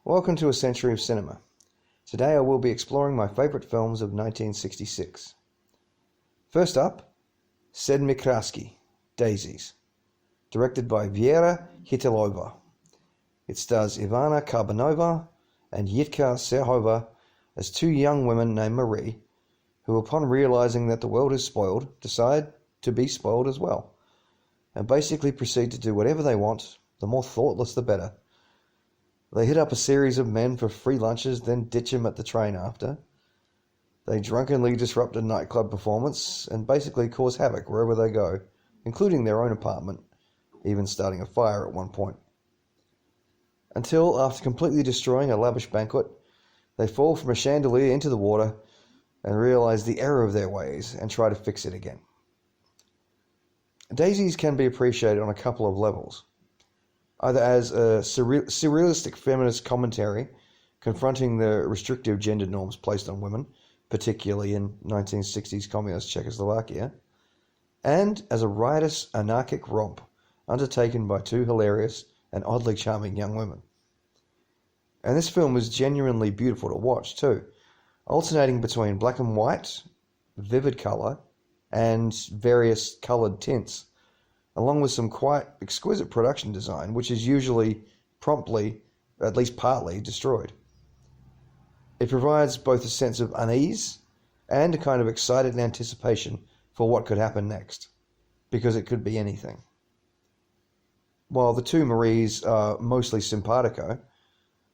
Welcome to A Century of Cinema. Today I will be exploring my favourite films of 1966. First up, Sedmikraski, Daisies, directed by Vera Hitilova. It stars Ivana Karbonova and Yitka Serhova as two young women named Marie, who upon realising that the world is spoiled, decide to be spoiled as well, and basically proceed to do whatever they want, the more thoughtless the better. They hit up a series of men for free lunches, then ditch them at the train after. They drunkenly disrupt a nightclub performance and basically cause havoc wherever they go, including their own apartment, even starting a fire at one point. Until, after completely destroying a lavish banquet, they fall from a chandelier into the water and realise the error of their ways and try to fix it again. Daisies can be appreciated on a couple of levels. Either as a surrealistic feminist commentary confronting the restrictive gender norms placed on women, particularly in 1960s communist Czechoslovakia, and as a riotous anarchic romp undertaken by two hilarious and oddly charming young women. And this film is genuinely beautiful to watch too, alternating between black and white, vivid colour, and various coloured tints, along with some quite exquisite production design, which is usually promptly, at least partly, destroyed. It provides both a sense of unease and a kind of excited anticipation for what could happen next, because it could be anything. While the two Maries are mostly simpatico,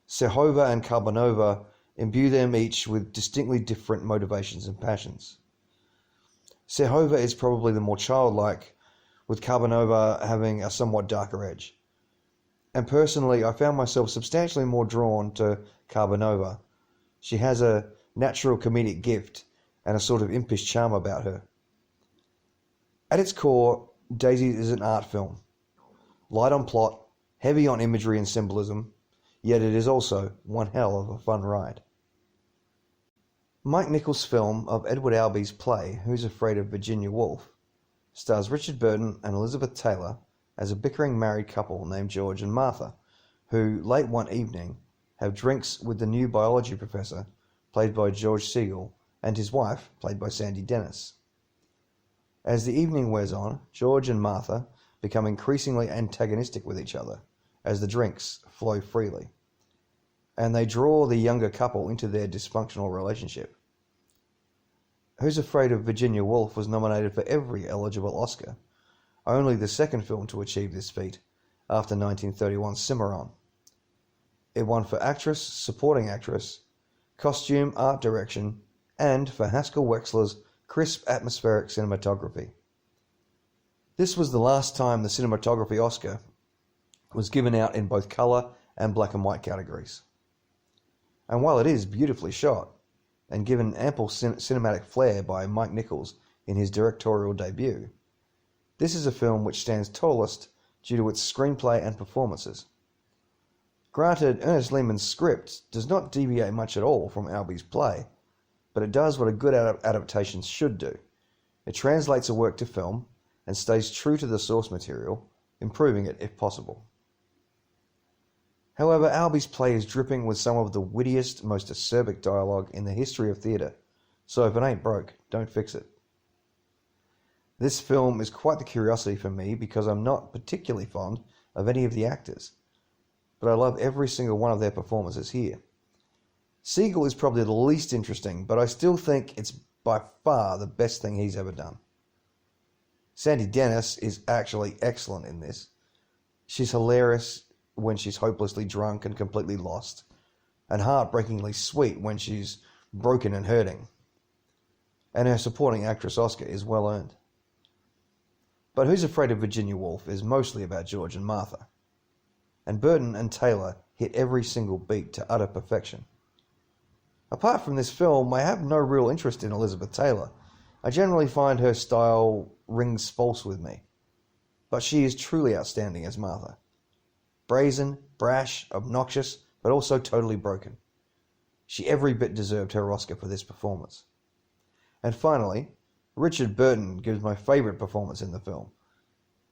Serhova and Karbonova imbue them each with distinctly different motivations and passions. Serhova is probably the more childlike, with Karbonova having a somewhat darker edge. And personally, I found myself substantially more drawn to Karbonova. She has a natural comedic gift and a sort of impish charm about her. At its core, Daisies is an art film. Light on plot, heavy on imagery and symbolism, yet it is also one hell of a fun ride. Mike Nichols' film of Edward Albee's play, Who's Afraid of Virginia Woolf, stars Richard Burton and Elizabeth Taylor as a bickering married couple named George and Martha, who, late one evening, have drinks with the new biology professor, played by George Segal, and his wife, played by Sandy Dennis. As the evening wears on, George and Martha become increasingly antagonistic with each other as the drinks flow freely, and they draw the younger couple into their dysfunctional relationship. Who's Afraid of Virginia Woolf was nominated for every eligible Oscar, only the second film to achieve this feat, after 1931's Cimarron. It won for actress, supporting actress, costume, art direction, and for Haskell Wexler's crisp atmospheric cinematography. This was the last time the cinematography Oscar was given out in both colour and black and white categories. And while it is beautifully shot, and given ample cinematic flair by Mike Nichols in his directorial debut, this is a film which stands tallest due to its screenplay and performances. Granted, Ernest Lehman's script does not deviate much at all from Albee's play, but it does what a good adaptation should do. It translates a work to film and stays true to the source material, improving it if possible. However, Albee's play is dripping with some of the wittiest, most acerbic dialogue in the history of theatre, so if it ain't broke, don't fix it. This film is quite the curiosity for me because I'm not particularly fond of any of the actors, but I love every single one of their performances here. Segal is probably the least interesting, but I still think it's by far the best thing he's ever done. Sandy Dennis is actually excellent in this. She's hilarious when she's hopelessly drunk and completely lost, and heartbreakingly sweet when she's broken and hurting. And her supporting actress Oscar is well earned. But Who's Afraid of Virginia Woolf is mostly about George and Martha, and Burton and Taylor hit every single beat to utter perfection. Apart from this film, I have no real interest in Elizabeth Taylor. I generally find her style rings false with me, but she is truly outstanding as Martha. Brazen, brash, obnoxious, but also totally broken. She every bit deserved her Oscar for this performance. And finally, Richard Burton gives my favourite performance in the film.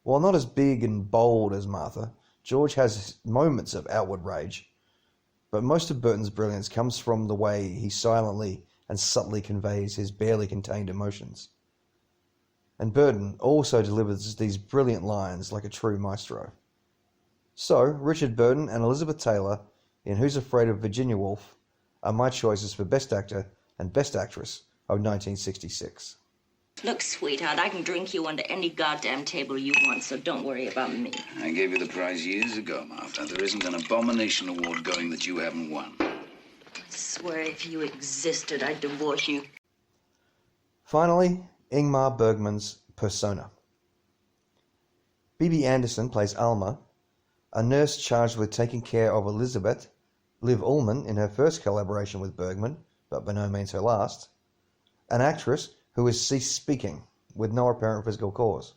While not as big and bold as Martha, George has moments of outward rage, but most of Burton's brilliance comes from the way he silently and subtly conveys his barely contained emotions. And Burton also delivers these brilliant lines like a true maestro. So, Richard Burton and Elizabeth Taylor in Who's Afraid of Virginia Woolf are my choices for Best Actor and Best Actress of 1966. Look, sweetheart, I can drink you under any goddamn table you want, so don't worry about me. I gave you the prize years ago, Martha. There isn't an abomination award going that you haven't won. I swear if you existed, I'd divorce you. Finally, Ingmar Bergman's Persona. Bibi Andersson plays Alma, a nurse charged with taking care of Elizabeth, Liv Ullmann in her first collaboration with Bergman, but by no means her last, an actress who has ceased speaking with no apparent physical cause.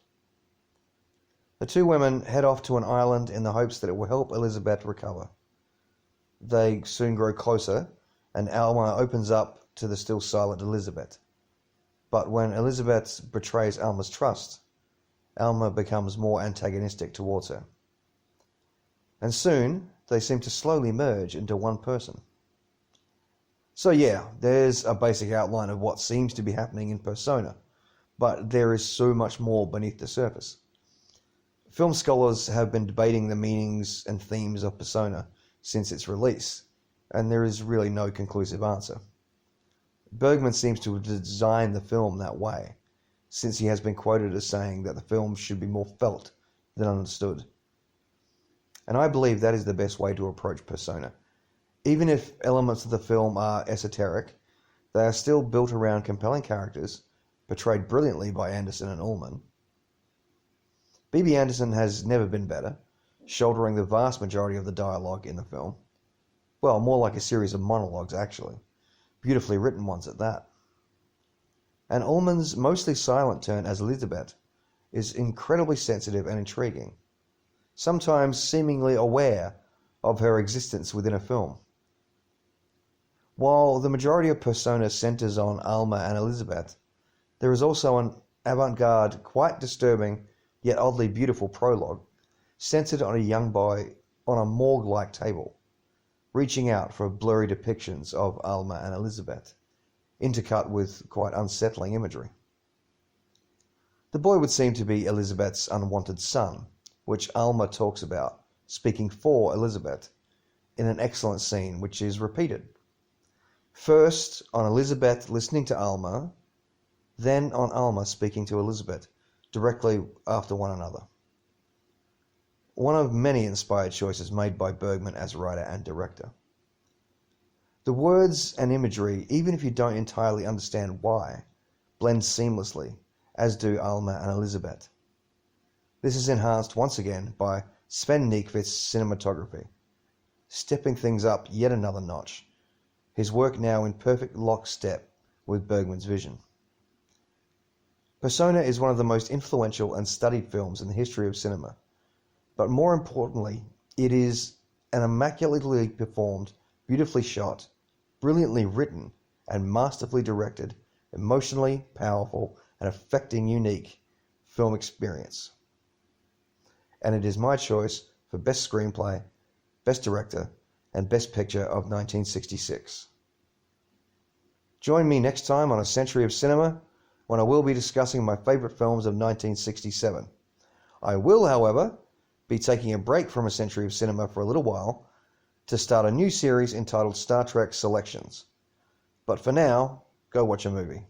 The two women head off to an island in the hopes that it will help Elizabeth recover. They soon grow closer, and Alma opens up to the still silent Elizabeth. But when Elizabeth betrays Alma's trust, Alma becomes more antagonistic towards her. And soon, they seem to slowly merge into one person. So yeah, there's a basic outline of what seems to be happening in Persona, but there is so much more beneath the surface. Film scholars have been debating the meanings and themes of Persona since its release, and there is really no conclusive answer. Bergman seems to have designed the film that way, since he has been quoted as saying that the film should be more felt than understood. And I believe that is the best way to approach Persona. Even if elements of the film are esoteric, they are still built around compelling characters, portrayed brilliantly by Andersson and Ullmann. Bibi Andersson has never been better, shouldering the vast majority of the dialogue in the film. Well, more like a series of monologues, actually. Beautifully written ones at that. And Ullmann's mostly silent turn as Elizabeth is incredibly sensitive and intriguing, sometimes seemingly aware of her existence within a film. While the majority of Persona centers on Alma and Elizabeth, there is also an avant-garde, quite disturbing, yet oddly beautiful prologue, centered on a young boy on a morgue-like table, reaching out for blurry depictions of Alma and Elizabeth, intercut with quite unsettling imagery. The boy would seem to be Elizabeth's unwanted son, which Alma talks about, speaking for Elizabeth, in an excellent scene which is repeated. First on Elizabeth listening to Alma, then on Alma speaking to Elizabeth, directly after one another. One of many inspired choices made by Bergman as writer and director. The words and imagery, even if you don't entirely understand why, blend seamlessly, as do Alma and Elizabeth. This is enhanced once again by Sven Nykvist's cinematography, stepping things up yet another notch, his work now in perfect lockstep with Bergman's vision. Persona is one of the most influential and studied films in the history of cinema, but more importantly, it is an immaculately performed, beautifully shot, brilliantly written, and masterfully directed, emotionally powerful, and affecting unique film experience. And it is my choice for Best Screenplay, Best Director, and Best Picture of 1966. Join me next time on A Century of Cinema, when I will be discussing my favourite films of 1967. I will, however, be taking a break from A Century of Cinema for a little while to start a new series entitled Star Trek Selections. But for now, go watch a movie.